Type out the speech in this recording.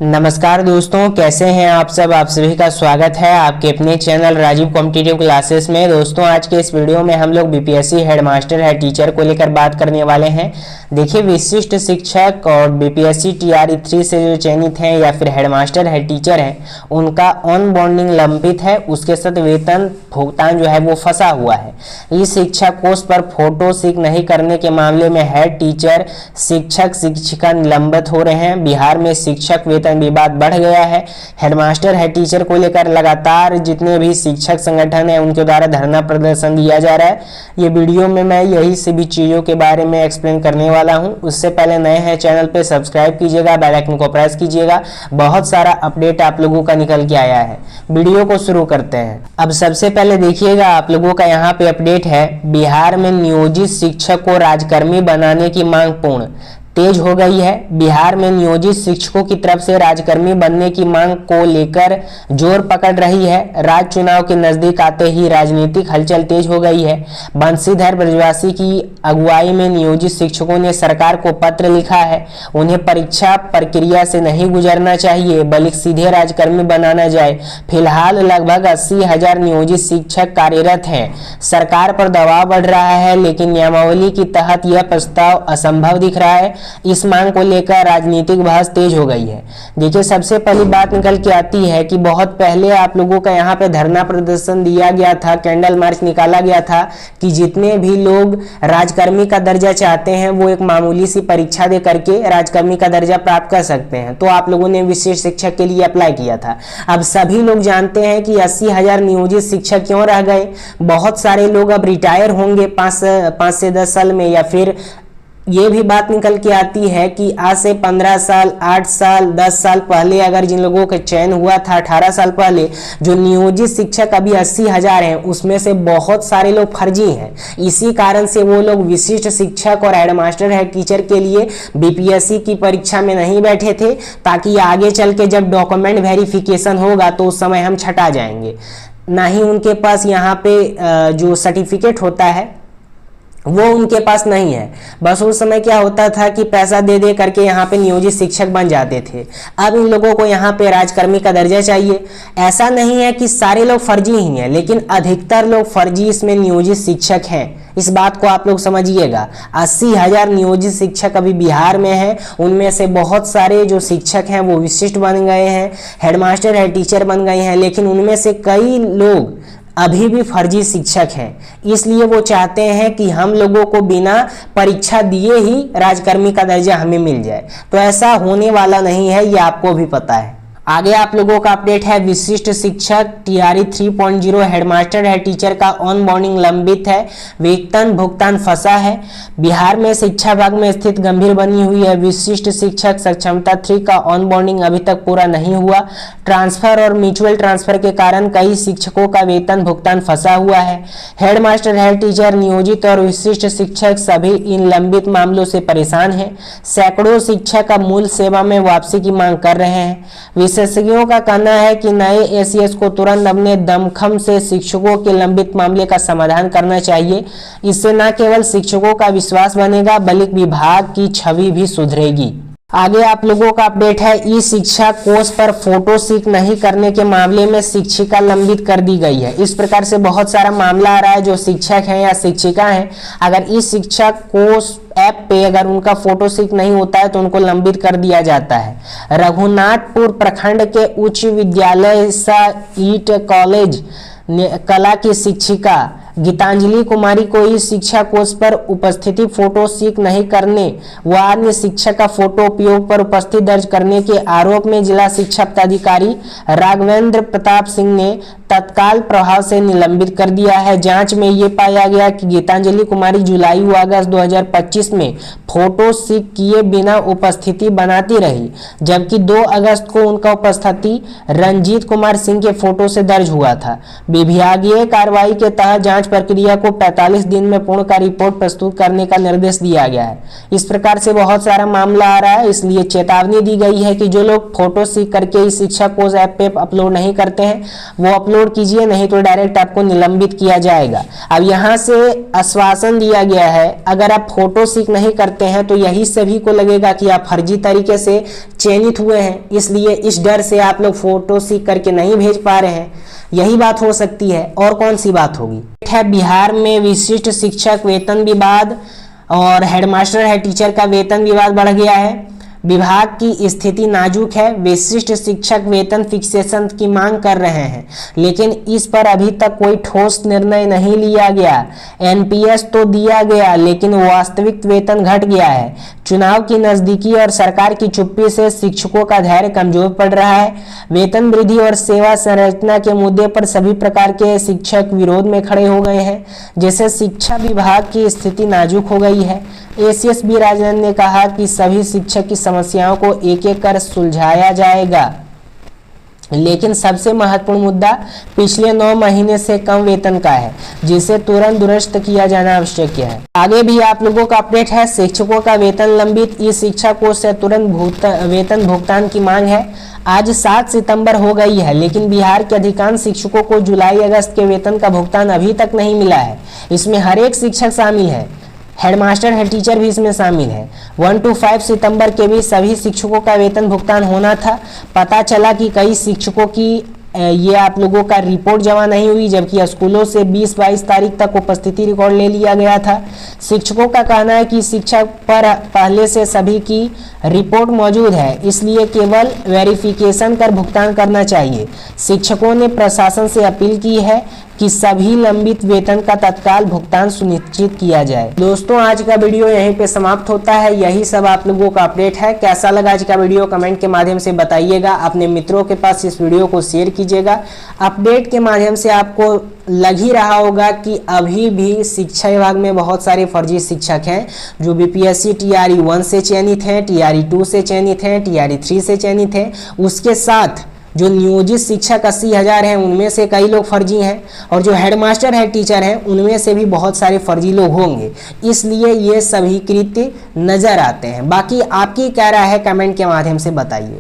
नमस्कार दोस्तों, कैसे हैं आप सब। आप सभी का स्वागत है आपके अपने चैनल राजीव कॉम्पिटिटिव क्लासेस में। दोस्तों, आज के इस वीडियो में हम लोग बीपीएससी हेडमास्टर है टीचर को लेकर बात करने वाले हैं। देखिए, विशिष्ट शिक्षक और बीपीएससी टीआरई 3 से जो चयनित हैं या फिर हेडमास्टर है टीचर है, उनका ऑन बॉन्डिंग लंबित है, उसके साथ वेतन भुगतान जो है वो फंसा हुआ है। इस शिक्षा कोर्स पर फोटो सिक नहीं करने के मामले में हेड टीचर, शिक्षक, शिक्षिका निलंबित हो रहे हैं। बिहार में शिक्षक वेतन विवाद बढ़ गया है। हेडमास्टर है टीचर को लेकर लगातार जितने भी शिक्षक संगठन है उनके द्वारा धरना प्रदर्शन दिया जा रहा है। ये वीडियो में मैं यही सभी चीजों के बारे में एक्सप्लेन करने वाला हूं। उससे पहले नए हैं चैनल पे सब्सक्राइब कीजिएगा, बेल आइकन को प्रेस कीजिएगा। बहुत सारा अपडेट आप लोगों का निकल के आया है। वीडियो को शुरू करते हैं। अब सबसे पहले देखिएगा, आप लोगों का यहाँ पे अपडेट है। बिहार में नियोजित शिक्षक को राजकर्मी बनाने की मांग पूर्ण तेज हो गई है। बिहार में नियोजित शिक्षकों की तरफ से राजकर्मी बनने की मांग को लेकर जोर पकड़ रही है। राज्य चुनाव के नजदीक आते ही राजनीतिक हलचल तेज हो गई है। बंशीधर ब्रजवासी की अगुवाई में नियोजित शिक्षकों ने सरकार को पत्र लिखा है। उन्हें परीक्षा प्रक्रिया से नहीं गुजरना चाहिए बल्कि सीधे राजकर्मी बनाना जाए। फिलहाल लगभग 80,000 नियोजित शिक्षक कार्यरत हैं। सरकार पर दबाव बढ़ रहा है, लेकिन नियमावली के तहत यह प्रस्ताव असंभव दिख रहा है। इस मांग को लेकर राजनीतिक बहस तेज हो गई है। देखिए, सबसे पहली बात निकल के आती है कि बहुत पहले आप लोगों का यहाँ पे धरना प्रदर्शन दिया गया था, कैंडल मार्च निकाला गया था कि जितने भी लोग राजकर्मी का दर्जा चाहते हैं वो एक मामूली सी परीक्षा दे करके राजकर्मी का दर्जा प्राप्त कर सकते हैं। तो आप लोगों ने विशेष शिक्षक के लिए अप्लाई किया था। अब सभी लोग जानते हैं कि 80,000 नियोजित शिक्षक क्यों रह गए। बहुत सारे लोग अब रिटायर होंगे 5 से 10 साल में, या फिर ये भी बात निकल के आती है कि आज से 15 साल, 8 साल, 10 साल पहले अगर जिन लोगों का चयन हुआ था 18 साल पहले, जो नियोजित शिक्षक अभी 80,000 हैं, उसमें से बहुत सारे लोग फर्जी हैं। इसी कारण से वो लोग विशिष्ट शिक्षक और हेडमास्टर हेड टीचर के लिए बीपीएससी की परीक्षा में नहीं बैठे थे, ताकि आगे चल के जब डॉक्यूमेंट वेरिफिकेशन होगा तो उस समय हम छटा जाएंगे। ना ही उनके पास यहाँ पे जो सर्टिफिकेट होता है वो उनके पास नहीं है। बस उस समय क्या होता था कि पैसा दे दे करके यहाँ पे नियोजित शिक्षक बन जाते थे। अब इन लोगों को यहाँ पे राजकर्मी का दर्जा चाहिए। ऐसा नहीं है कि सारे लोग फर्जी ही हैं, लेकिन अधिकतर लोग फर्जी इसमें नियोजित शिक्षक हैं। इस बात को आप लोग समझिएगा। 80,000 नियोजित शिक्षक अभी बिहार में हैं। उनमें से बहुत सारे जो शिक्षक हैं वो विशिष्ट बन गए हैं, हेडमास्टर है टीचर बन गए हैं, लेकिन उनमें से कई लोग अभी भी फर्जी शिक्षक हैं। इसलिए वो चाहते हैं कि हम लोगों को बिना परीक्षा दिए ही राजकर्मी का दर्जा हमें मिल जाए। तो ऐसा होने वाला नहीं है, ये आपको भी पता है। आगे आप लोगों का अपडेट है। विशिष्ट शिक्षक टीआरई 3.0 हेडमास्टर है टीचर का ऑन बॉन्डिंग लंबित है, वेतन भुगतान फंसा है। बिहार में शिक्षा विभाग में स्थिति गंभीर बनी हुई है। विशिष्ट शिक्षक सक्षमता 3 का ऑन बॉन्डिंग अभी तक पूरा नहीं हुआ। ट्रांसफर और म्यूचुअल ट्रांसफर के कारण कई शिक्षकों का वेतन भुगतान फंसा हुआ है। हेडमास्टर हेड टीचर, नियोजित और विशिष्ट शिक्षक सभी इन लंबित मामलों से परेशान हैं। सैकड़ों शिक्षक अब मूल सेवा में वापसी की मांग कर रहे हैं। विशेषज्ञों का कहना है कि नए एसीएस को तुरंत अपने दमखम से शिक्षकों के लंबित मामले का समाधान करना चाहिए। इससे न केवल शिक्षकों का विश्वास बनेगा बल्कि विभाग की छवि भी सुधरेगी। आगे आप लोगों का अपडेट है। ई शिक्षा कोर्स पर फोटो सिक नहीं करने के मामले में शिक्षिका लंबित कर दी गई है। इस प्रकार से बहुत सारा मामला आ रहा है। जो शिक्षक हैं या शिक्षिका हैं, अगर इस शिक्षा कोर्स ऐप पे अगर उनका फोटो सिक नहीं होता है तो उनको लंबित कर दिया जाता है। रघुनाथपुर प्रखंड के उच्च विद्यालय सा ईट कॉलेज कला की शिक्षिका गीतांजलि कुमारी को इस शिक्षा कोर्स पर उपस्थिति फोटो सिक नहीं करने व अन्य शिक्षक का फोटो उपयोग पर उपस्थिति दर्ज करने के आरोप में जिला शिक्षा पदाधिकारी राघवेंद्र प्रताप सिंह ने तत्काल प्रभाव से निलंबित कर दिया है। जांच में ये पाया गया कि गीतांजलि कुमारी जुलाई व अगस्त 2025 में फोटो सिक किए बिना उपस्थिति बनाती रही, जबकि 2 अगस्त को उनका उपस्थिति रंजीत कुमार सिंह के फोटो से दर्ज हुआ था। विभागीय कार्रवाई के तहत जांच प्रक्रिया को 45 दिन में पूर्ण कर रिपोर्ट प्रस्तुत करने का निर्देश दिया गया है। इस प्रकार से बहुत सारा मामला आ रहा है, इसलिए चेतावनी दी गई है कि जो लोग फोटो सीख करके इस शिक्षा कोश ऐप पे अपलोड नहीं करते हैं वो अपलोड कीजिए, नहीं तो डायरेक्ट आपको निलंबित किया जाएगा। अब यहाँ से आश्वासन दिया गया है, अगर आप फोटो सीख नहीं करते हैं तो यही सभी को लगेगा कि आप फर्जी तरीके से चयनित हुए हैं, इसलिए इस डर से आप लोग फोटो सीख करके नहीं भेज पा रहे हैं। यही बात हो सकती है, और कौन सी बात होगी। बिहार में विशिष्ट शिक्षक वेतन विवाद और हेडमास्टर हेड टीचर का वेतन विवाद बढ़ गया है। विभाग की स्थिति नाजुक है, विशिष्ट शिक्षक वेतन फिक्सेशन की मांग कर रहे हैं, लेकिन इस पर अभी तक कोई ठोस निर्णय नहीं लिया गया। एनपीएस तो दिया गया, लेकिन वास्तविक वेतन घट गया है। चुनाव की नजदीकी और सरकार की चुप्पी से शिक्षकों का धैर्य कमजोर पड़ रहा है। वेतन वृद्धि और सेवा संरचना के मुद्दे पर सभी प्रकार के शिक्षक विरोध में खड़े हो गए हैं, जिससे शिक्षा विभाग की स्थिति नाजुक हो गई है। एसीएस बी राजन ने कहा कि सभी शिक्षक की समस्याओं को एक एक कर सुलझाया जाएगा, लेकिन सबसे महत्वपूर्ण मुद्दा पिछले 9 महीने से कम वेतन का है, जिसे तुरंत दुरुस्त किया जाना आवश्यक है। आगे भी आप लोगों का अपडेट है। शिक्षकों का वेतन लंबित, इस शिक्षा कोष से तुरंत वेतन भुगतान की मांग है। आज 7 सितंबर हो गई है, लेकिन बिहार के अधिकांश शिक्षकों को जुलाई अगस्त के वेतन का भुगतान अभी तक नहीं मिला है। इसमें हर एक शिक्षक शामिल है, हेडमास्टर हेड टीचर भी इसमें शामिल है। 1 to 5 सितंबर के बीच सभी शिक्षकों का वेतन भुगतान होना था। पता चला कि कई शिक्षकों की ये आप लोगों का रिपोर्ट जमा नहीं हुई, जबकि स्कूलों से 20-22 तारीख तक उपस्थिति रिकॉर्ड ले लिया गया था। शिक्षकों का कहना है कि शिक्षक पर पहले से सभी की रिपोर्ट मौजूद है, इसलिए केवल वेरिफिकेशन कर भुगतान करना चाहिए। शिक्षकों ने प्रशासन से अपील की है कि सभी लंबित वेतन का तत्काल भुगतान सुनिश्चित किया जाए। दोस्तों, आज का वीडियो यहीं पे समाप्त होता है। यही सब आप लोगों का अपडेट है। कैसा लगा आज का वीडियो कमेंट के माध्यम से बताइएगा। अपने मित्रों के पास इस वीडियो को शेयर कीजिएगा। अपडेट के माध्यम से आपको लग ही रहा होगा कि अभी भी शिक्षा विभाग में बहुत सारे फर्जी शिक्षक हैं, जो बीपीएससी टीआरई 1 से चयनित हैं, टीआरई 2 से चयनित हैं, टीआरई 3 से चयनित हैं। उसके साथ जो नियोजित शिक्षक 80,000 हैं, उनमें से कई लोग फर्जी हैं, और जो हेडमास्टर हेड टीचर हैं उनमें से भी बहुत सारे फर्जी लोग होंगे, इसलिए ये सभी कृत्य नजर आते हैं। बाकी आपकी क्या राय है कमेंट के माध्यम से बताइए।